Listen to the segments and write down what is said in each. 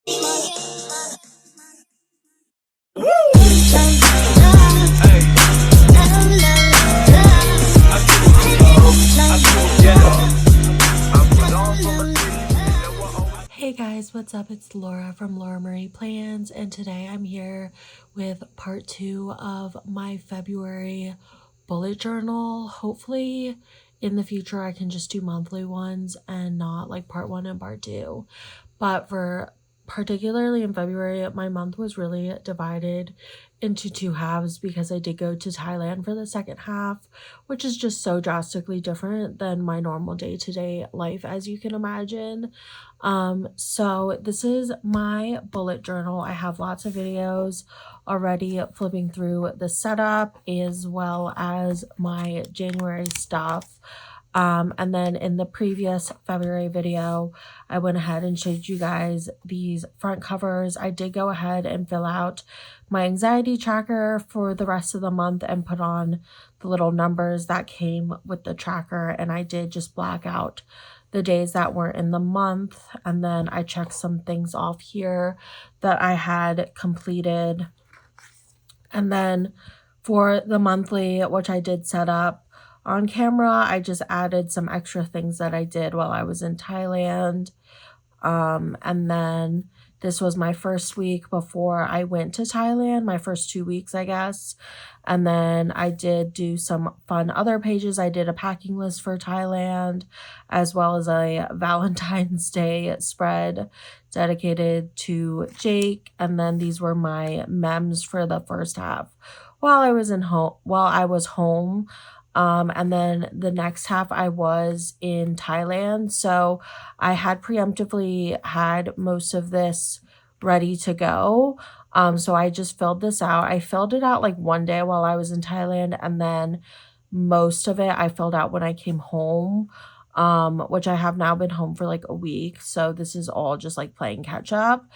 Hey guys, what's up? It's Laura from Laura Marie Plans, and today I'm here with part 2 of my February bullet journal. Hopefully in the future I can just do monthly ones and not like part 1 and part 2. But for particularly in February, my month was really divided into two halves because I did go to Thailand for the second half, which is just so drastically different than my normal day-to-day life, as you can imagine. So this is my bullet journal. I have lots of videos already flipping through the setup as well as my January stuff. And then in the previous February video, I went ahead and showed you guys these front covers. I did go ahead and fill out my anxiety tracker for the rest of the month and put on the little numbers that came with the tracker. And I did just black out the days that were in the month. And then I checked some things off here that I had completed. And then for the monthly, which I did set up on camera, I just added some extra things that I did while I was in Thailand. And then this was my first week before I went to Thailand, my first 2 weeks, I guess. And then I did do some fun other pages. I did a packing list for Thailand, as well as a Valentine's Day spread dedicated to Jake. And then these were my memes for the first half while I was home. And then the next half I was in Thailand. So I had preemptively had most of this ready to go. So I just filled this out. I filled it out like one day while I was in Thailand, and then most of it I filled out when I came home, which I have now been home for like a week. So this is all just like playing catch up.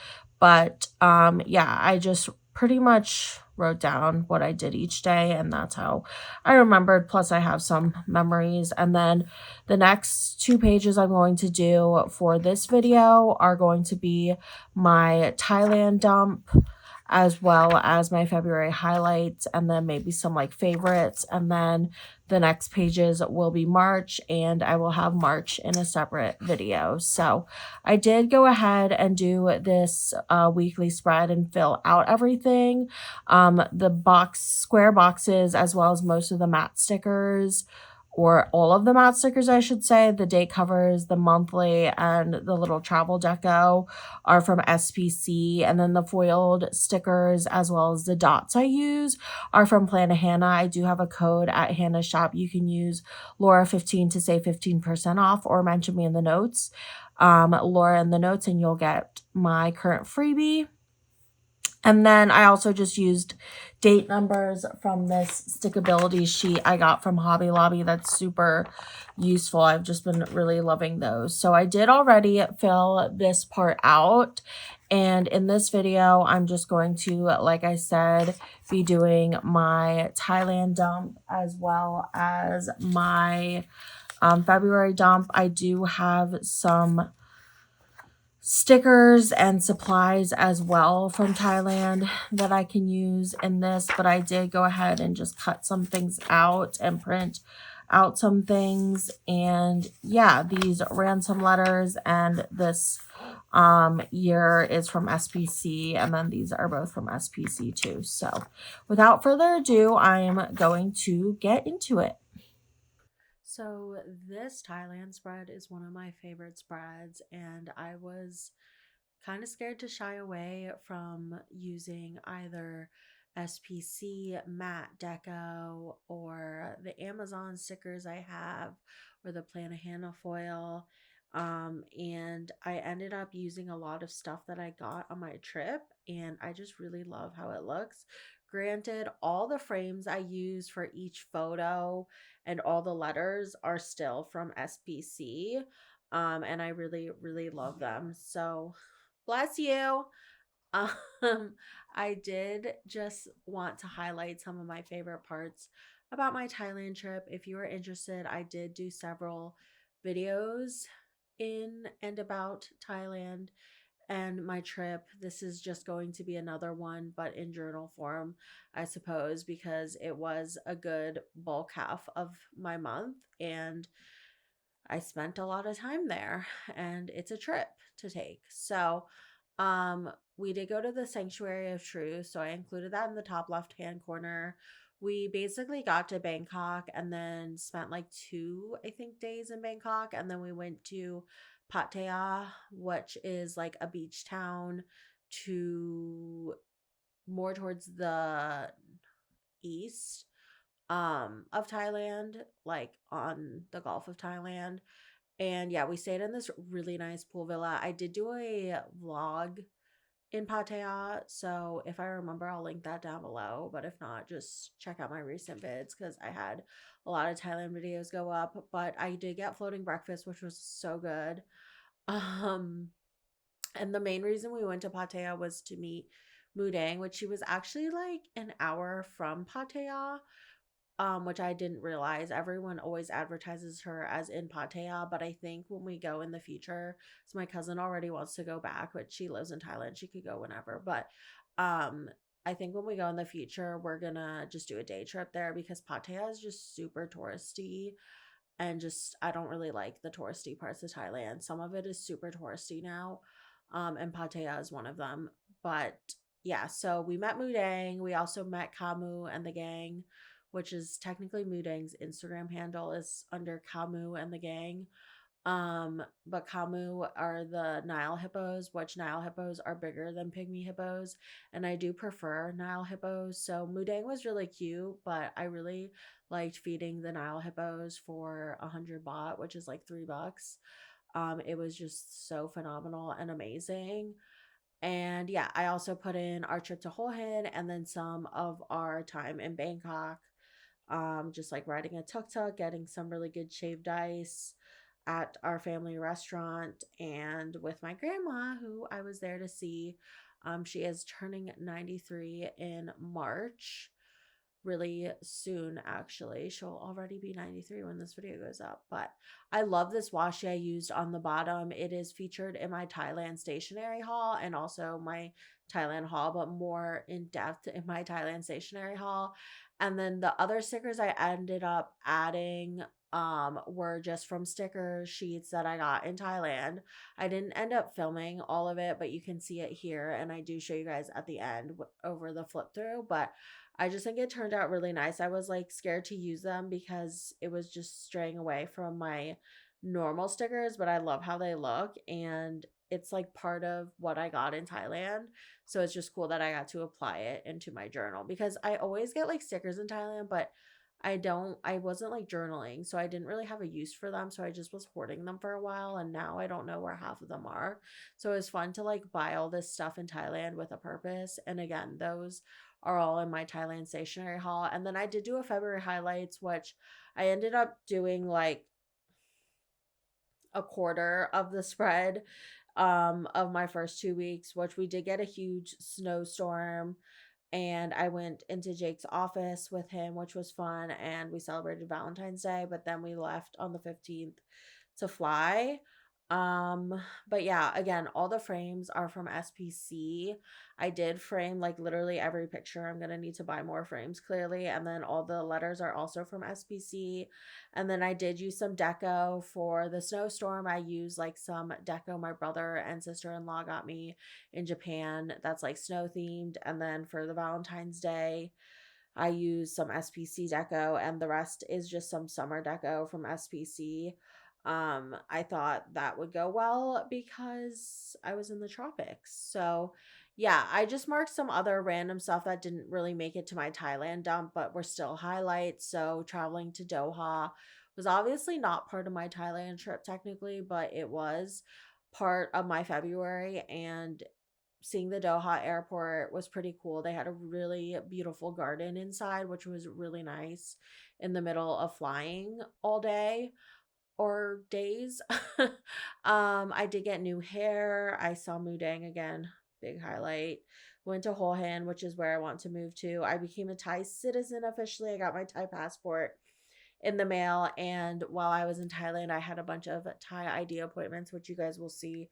But yeah, I just pretty much wrote down what I did each day, and that's how I remembered. Plus, I have some memories. And then the next 2 pages I'm going to do for this video are going to be my Thailand dump, as well as my February highlights, and then maybe some like favorites. And then the next pages will be March, and I will have March in a separate video. So I did go ahead and do this weekly spread and fill out everything. The square boxes, as well as most of the matte stickers, or all of the matte stickers, I should say, the date covers, the monthly, and the little travel deco are from SPC. And then the foiled stickers, as well as the dots I use, are from Planet Hannah. I do have a code at Hannah's shop. You can use Laura15 to save 15% off, or mention me in the notes, Laura in the notes, and you'll get my current freebie. And then I also just used date numbers from this stickability sheet I got from Hobby Lobby. That's super useful. I've just been really loving those. So I did already fill this part out. And in this video, I'm just going to, like I said, be doing my Thailand dump as well as my February dump. I do have some stickers and supplies as well from Thailand that I can use in this, but I did go ahead and just cut some things out and print out some things. And yeah, these ransom letters, and this year is from SPC, and then these are both from SPC too. So without further ado, I'm going to get into it. So this Thailand spread is one of my favorite spreads, and I was kind of scared to shy away from using either SPC matte deco or the Amazon stickers I have, or the Planet Hannah foil. And I ended up using a lot of stuff that I got on my trip, and I just really love how it looks. Granted, all the frames I use for each photo and all the letters are still from SPC. And I really, really love them. So bless you. Um, I did just want to highlight some of my favorite parts about my Thailand trip. If you are interested, I did do several videos in and about Thailand, and my trip. This is just going to be another one, but in journal form, I suppose, because it was a good bulk half of my month and I spent a lot of time there and it's a trip to take. So, we did go to the Sanctuary of Truth, so I included that in the top left-hand corner. We basically got to Bangkok and then spent like 2, I think, days in Bangkok, and then we went to Pattaya, which is like a beach town to more towards the east of Thailand, like on the Gulf of Thailand. And yeah, we stayed in this really nice pool villa. I did do a vlog in Pattaya, so if I remember, I'll link that down below. But if not, just check out my recent vids because I had a lot of Thailand videos go up. But I did get floating breakfast, which was so good. Um, and the main reason we went to Pattaya was to meet Mudang, which she was actually like an hour from Pattaya, which I didn't realize. Everyone always advertises her as in Pattaya, but I think when we go in the future, so my cousin already wants to go back, but she lives in Thailand. She could go whenever. But um, I think when we go in the future, we're gonna just do a day trip there because Pattaya is just super touristy and just I don't really like the touristy parts of Thailand. Some of it is super touristy now, and Pattaya is one of them. But yeah, so we met Mudang. We also met Kamu and the gang, which is technically Mudang's Instagram handle is under Kamu and the gang. But Kamu are the Nile hippos, which Nile hippos are bigger than pygmy hippos, and I do prefer Nile hippos. So Mudang was really cute, but I really liked feeding the Nile hippos for 100 baht, which is like $3. It was just so phenomenal and amazing. And yeah, I also put in our trip to Hue Hin and then some of our time in Bangkok, just like riding a tuk-tuk, getting some really good shaved ice at our family restaurant, and with my grandma, who I was there to see. She is turning 93 in March, really soon actually. She'll already be 93 when this video goes up. But I love this washi I used on the bottom. It is featured in my Thailand stationery haul and also my Thailand haul, but more in depth in my Thailand stationery haul. And then the other stickers I ended up adding were just from sticker sheets that I got in Thailand. I didn't end up filming all of it, but you can see it here and I do show you guys at the end over the flip through. But I just think it turned out really nice. I was like scared to use them because it was just straying away from my normal stickers, but I love how they look and it's like part of what I got in Thailand. So it's just cool that I got to apply it into my journal because I always get like stickers in Thailand, but I wasn't like journaling, so I didn't really have a use for them. So I just was hoarding them for a while and now I don't know where half of them are. So it was fun to like buy all this stuff in Thailand with a purpose. And again, those are all in my Thailand stationery haul. And then I did do a February highlights, which I ended up doing like a quarter of the spread of my first 2 weeks, which we did get a huge snowstorm and I went into Jake's office with him, which was fun, and we celebrated Valentine's Day, but then we left on the 15th to fly. But yeah, again, all the frames are from SPC. I did frame like literally every picture. I'm gonna need to buy more frames clearly, and then all the letters are also from SPC. And then I did use some deco for the snowstorm. I used like some deco my brother and sister-in-law got me in Japan that's like snow themed. And then for the Valentine's Day, I used some SPC deco and the rest is just some summer deco from SPC. I thought that would go well because I was in the tropics. So, yeah, I just marked some other random stuff that didn't really make it to my Thailand dump, but were still highlights. So, traveling to Doha was obviously not part of my Thailand trip technically, but it was part of my February, and seeing the Doha airport was pretty cool. They had a really beautiful garden inside, which was really nice in the middle of flying all day or days. I did get new hair. I saw Mudang again, big highlight. Went to Hue Hin, which is where I want to move to. I became a Thai citizen officially. I got my Thai passport in the mail, and while I was in Thailand, I had a bunch of Thai ID appointments, which you guys will see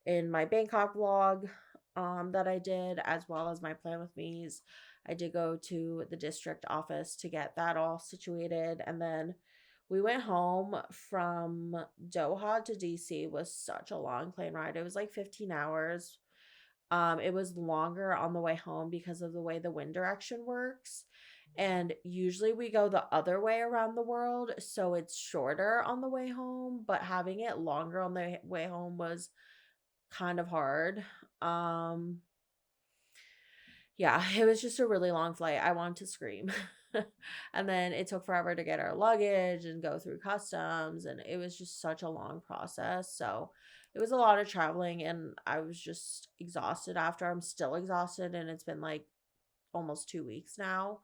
in my Bangkok vlog that I did, as well as my plan with me's. I did go to the district office to get that all situated, and then we went home from Doha to DC. Was such a long plane ride. It was like 15 hours. It was longer on the way home because of the way the wind direction works. And usually we go the other way around the world, so it's shorter on the way home, but having it longer on the way home was kind of hard. Um yeah, it was just a really long flight. I wanted to scream. And then it took forever to get our luggage and go through customs, and it was just such a long process. So it was a lot of traveling, and I was just exhausted after. I'm still exhausted, and it's been like almost 2 weeks now.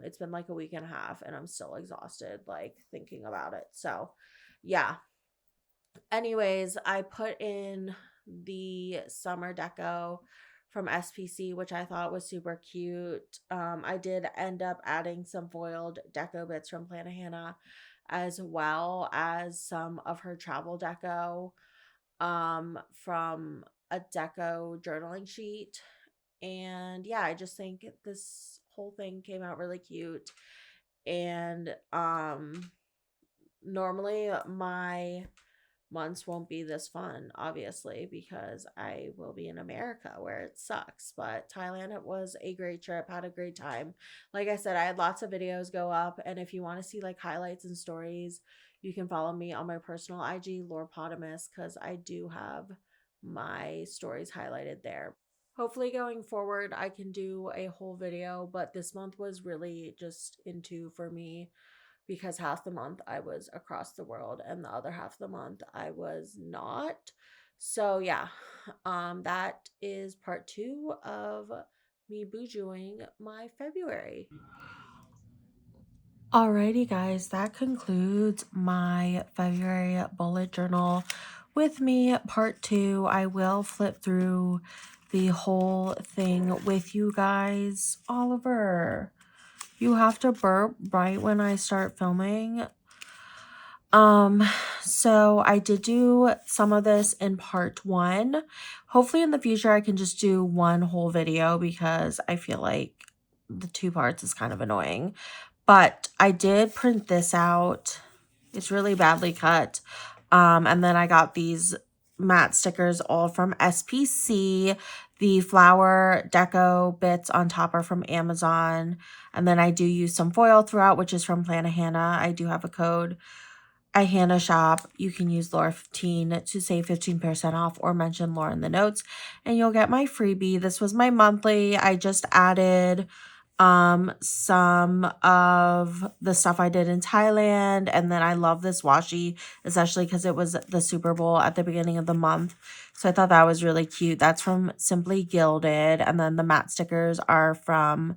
It's been like a week and a half, and I'm still exhausted like thinking about it. So, yeah. Anyways, I put in the summer deco from SPC, which I thought was super cute. I did end up adding some foiled deco bits from Planet Hannah, as well as some of her travel deco from a deco journaling sheet. And yeah, I just think this whole thing came out really cute. And normally my months won't be this fun, obviously, because I will be in America where it sucks. But Thailand, it was a great trip, had a great time. Like I said, I had lots of videos go up, and if you want to see like highlights and stories, you can follow me on my personal IG, Lorepotamus, because I do have my stories highlighted there. Hopefully, going forward, I can do a whole video, but this month was really just into for me because half the month I was across the world and the other half of the month I was not. So yeah, that is part 2 of me bujoing my February. Alrighty, guys, that concludes my February bullet journal with me, part 2. I will flip through the whole thing with you guys. Oliver, you have to burp right when I start filming. Um, so I did do some of this in part 1. Hopefully in the future I can just do one whole video because I feel like the 2 parts is kind of annoying. But I did print this out. It's really badly cut. And then I got these matte stickers all from SPC. The flower deco bits on top are from Amazon. And then I do use some foil throughout, which is from Planet Hannah. I do have a code at Hannah Shop. You can use Laura15 to save 15% off or mention Laura in the notes and you'll get my freebie. This was my monthly. I just added some of the stuff I did in Thailand, and then I love this washi, especially because it was the Super Bowl at the beginning of the month. So I thought that was really cute. That's from Simply Gilded, and then the matte stickers are from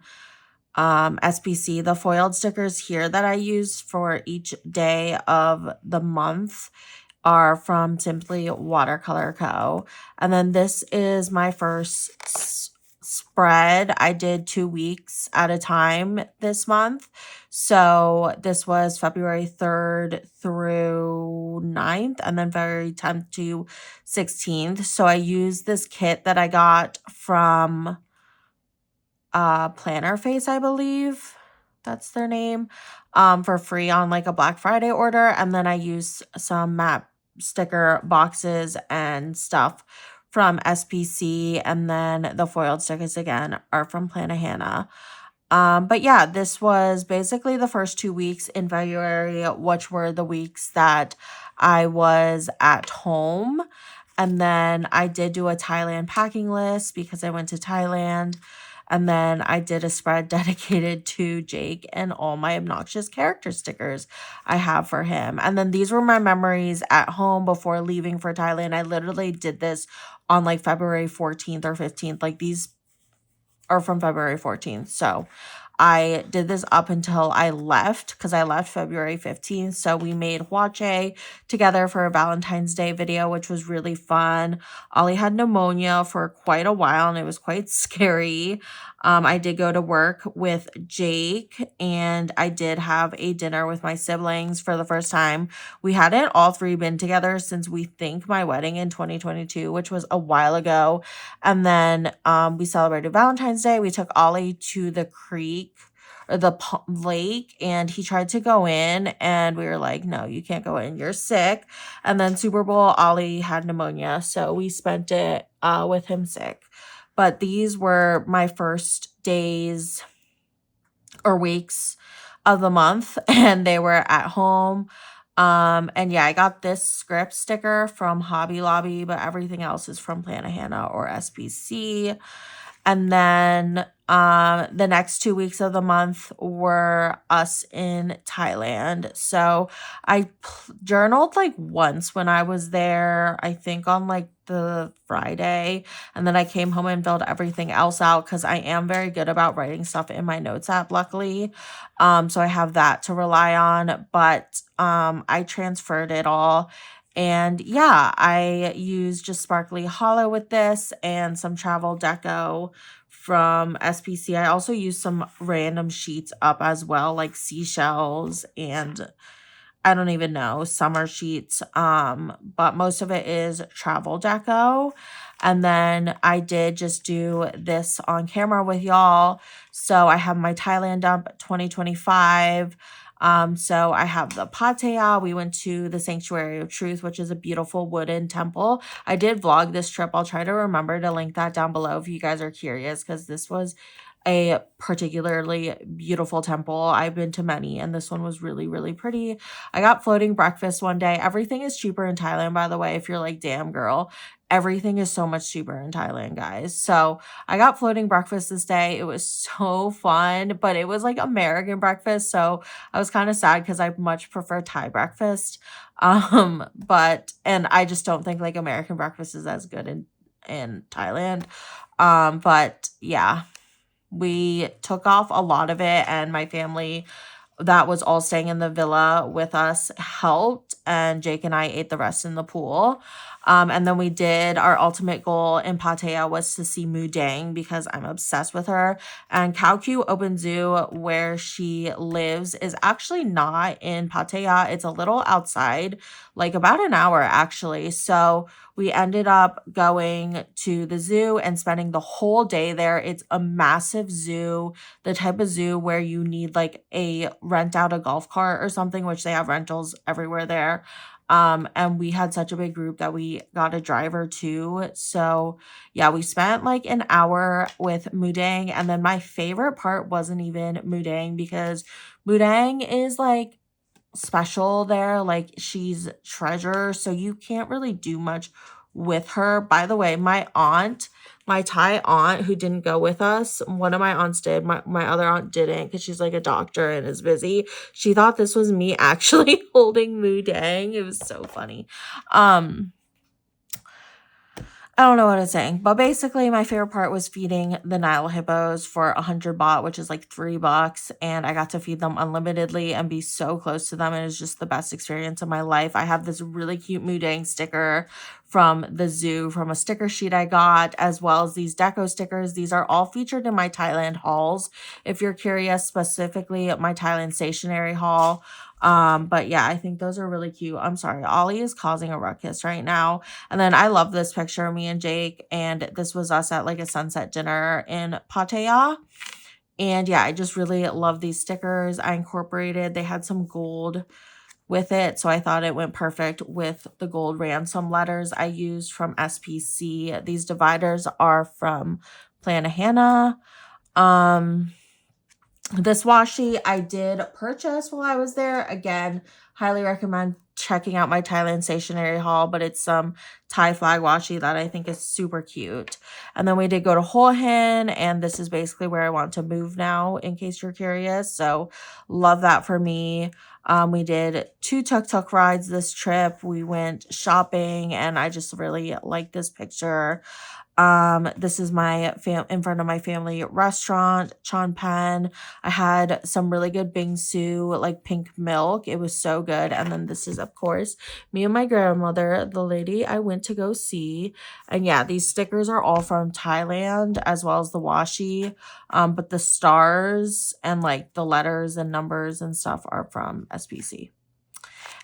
SPC. The foiled stickers here that I use for each day of the month are from Simply Watercolor Co. And then this is my first spread. I did 2 weeks at a time this month. So this was February 3rd through 9th and then February 10th to 16th. So I used this kit that I got from Planner Face, I believe that's their name, for free on like a Black Friday order. And then I used some matte sticker boxes and stuff from SPC. And then the foiled stickers again are from Planet Hannah. But yeah, this was basically the first 2 weeks in February, which were the weeks that I was at home. And then I did do a Thailand packing list because I went to Thailand. And then I did a spread dedicated to Jake and all my obnoxious character stickers I have for him. And then these were my memories at home before leaving for Thailand. I literally did this on like February 14th or 15th. Like these are from February 14th. So I did this up until I left because I left February 15th. So we made wache together for a Valentine's Day video, which was really fun. Ollie had pneumonia for quite a while and it was quite scary. I did go to work with Jake and I did have a dinner with my siblings for the first time. We hadn't all three been together since we think my wedding in 2022, which was a while ago. And then we celebrated Valentine's Day. We took Ollie to the creek or the lake and he tried to go in and we were like, no, you can't go in. You're sick. And then Super Bowl, Ollie had pneumonia. So we spent it with him sick. But these were my first days or weeks of the month and they were at home. And yeah, I got this script sticker from Hobby Lobby, but everything else is from Planet Hannah or SPC. And then the next 2 weeks of the month were us in Thailand. So I journaled like once when I was there, I think on like the Friday. And then I came home and filled everything else out because I am very good about writing stuff in my notes app, luckily. So I have that to rely on. But I transferred it all. And yeah, I used just Sparkly Hollow with this and some travel deco from SPC. I also used some random sheets up as well, like seashells and I don't even know, summer sheets. But most of it is travel deco. And then I did just do this on camera with y'all. So I have my Thailand dump 2025. So I have the Pattaya. We went to the Sanctuary of Truth, which is a beautiful wooden temple. I did vlog this trip. I'll try to remember to link that down below if you guys are curious, because this was a particularly beautiful temple. I've been to many, and this one was really, really pretty. I got floating breakfast one day. Everything is cheaper in Thailand, by the way, if you're like, damn, girl. Everything is so much cheaper in Thailand, guys. So I got floating breakfast this day. It was so fun, but it was like American breakfast. So I was kind of sad because I much prefer Thai breakfast. And I just don't think like American breakfast is as good in Thailand. But yeah, we took off a lot of it and my family that was all staying in the villa with us helped and Jake and I ate the rest in the pool. And then we did our ultimate goal in Pattaya was to see Mudang because I'm obsessed with her. And Khao Open Zoo, where she lives, is actually not in Pattaya. It's a little outside, like about an hour actually. So we ended up going to the zoo and spending the whole day there. It's a massive zoo, the type of zoo where you need like a rent out a golf cart or something, which they have rentals everywhere there. And we had such a big group that we got a driver too. So yeah, we spent like an hour with Mudang. And then my favorite part wasn't even Mudang because Mudang is like special there. Like she's treasure. So you can't really do much with her. By the way, my Thai aunt who didn't go with us, one of my aunts did. My other aunt didn't because she's like a doctor and is busy. She thought this was me actually holding Mudang. It was so funny. I don't know what it's saying, but basically my favorite part was feeding the Nile hippos for 100 baht, which is like $3, and I got to feed them unlimitedly and be so close to them. It was just the best experience of my life. I have this really cute Mudang sticker from the zoo from a sticker sheet I got, as well as these deco stickers. These are all featured in my Thailand hauls. If you're curious, specifically my Thailand stationery haul. But yeah, I think those are really cute. I'm sorry, Ollie is causing a ruckus right now. And then I love this picture of me and Jake, and this was us at like a sunset dinner in Pattaya. And yeah, I just really love these stickers. I incorporated, they had some gold with it, so I thought it went perfect with the gold ransom letters I used from SPC. These dividers are from Planet Hannah. This washi I did purchase while I was there. Again, highly recommend checking out my Thailand stationery haul, but it's some Thai flag washi that I think is super cute. And then we did go to Hua Hin, and this is basically where I want to move now, in case you're curious. So love that for me. We did 2 tuk-tuk rides this trip. We went shopping, and I just really like this picture. This is my in front of my family restaurant, Chan Pen. I had some really good bingsu, like pink milk. It was so good. And then this is, of course, me and my grandmother, the lady I went to go see. And yeah, these stickers are all from Thailand as well as the washi. But the stars and like the letters and numbers and stuff are from SPC.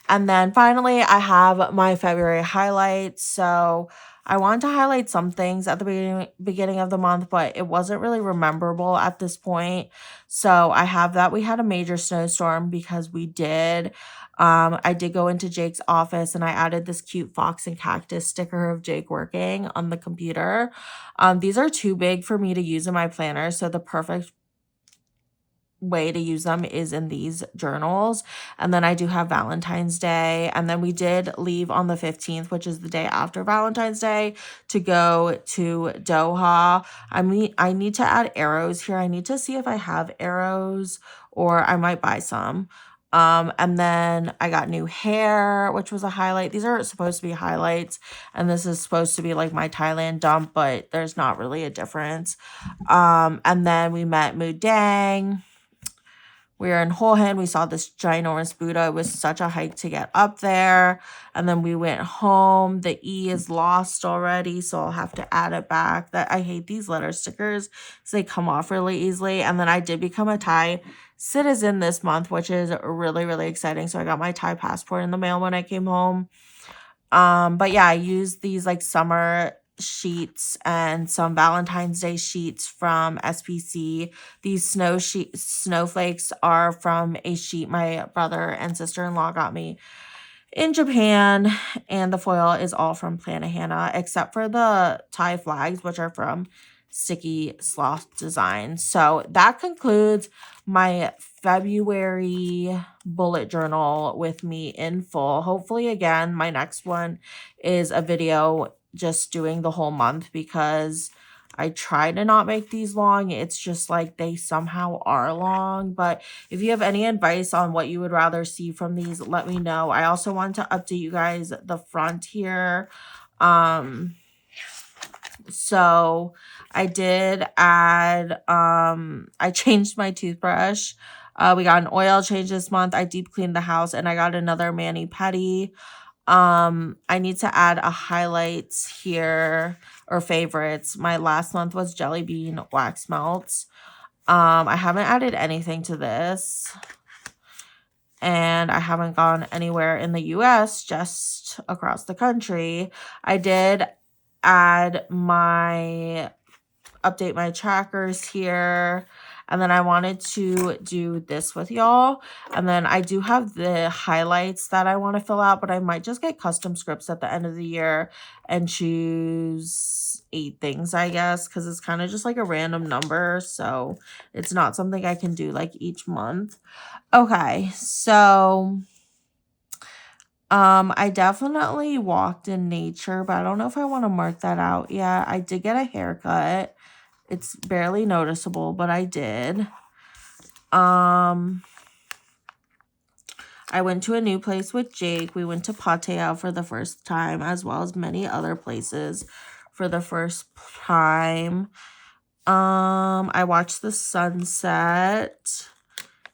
And then finally, I have my February highlights. So I wanted to highlight some things at the beginning of the month, but it wasn't really rememberable at this point. So I have that we had a major snowstorm because we did. I did go into Jake's office and I added this cute fox and cactus sticker of Jake working on the computer. These are too big for me to use in my planner, so the perfect way to use them is in these journals. And then I do have Valentine's Day, and then we did leave on the 15th, which is the day after Valentine's Day, to go to Doha. I need to add arrows here. I need to see if I have arrows or I might buy some. And then I got new hair, which was a highlight. These are supposed to be highlights, and this is supposed to be like my Thailand dump, but there's not really a difference. And then we met Mudang. We were in Hole Hand. We saw this ginormous Buddha. It was such a hike to get up there. And then we went home. The E is lost already, so I'll have to add it back. I hate these letter stickers because they come off really easily. And then I did become a Thai citizen this month, which is really, really exciting. So I got my Thai passport in the mail when I came home. But yeah, I used these like summer sheets and some Valentine's Day sheets from SPC. These snowflakes are from a sheet my brother and sister-in-law got me in Japan, and the foil is all from Planahana, except for the Thai flags, which are from Sticky Sloth Design. So that concludes my February bullet journal with me in full. Hopefully, again, my next one is a video just doing the whole month because I try to not make these long. It's just like they somehow are long. But if you have any advice on what you would rather see from these, let me know. I also want to update you guys the front here. So I did add, I changed my toothbrush. We got an oil change this month. I deep cleaned the house and I got another mani-pedi. I need to add a highlights here or favorites. My last month was jelly bean wax melts. I haven't added anything to this. And I haven't gone anywhere in the US, just across the country. I did add update my trackers here. And then I wanted to do this with y'all. And then I do have the highlights that I want to fill out, but I might just get custom scripts at the end of the year and choose 8 things, I guess, because it's kind of just like a random number. So it's not something I can do like each month. Okay, so I definitely walked in nature, but I don't know if I want to mark that out yet. I did get a haircut. It's barely noticeable, but I did. I went to a new place with Jake. We went to Pattaya for the first time, as well as many other places for the first time. I watched the sunset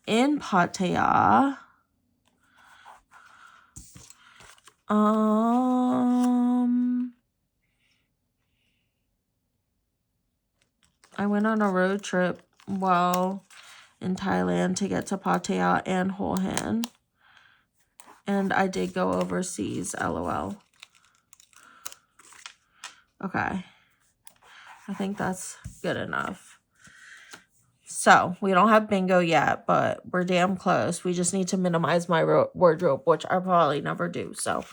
in Pattaya. I went on a road trip while in Thailand to get to Pattaya and Hole Hand. And I did go overseas, LOL. Okay. I think that's good enough. So, we don't have bingo yet, but we're damn close. We just need to minimize my wardrobe, which I probably never do. So,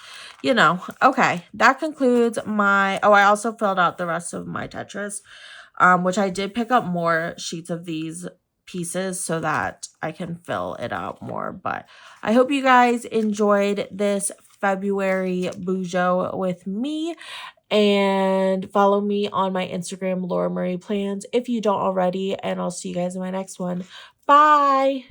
you know. Okay, that concludes my... Oh, I also filled out the rest of my Tetris, which I did pick up more sheets of these pieces so that I can fill it out more. But I hope you guys enjoyed this February bujo with me. And follow me on my Instagram, Laura Marie Plans, if you don't already. And I'll see you guys in my next one. Bye.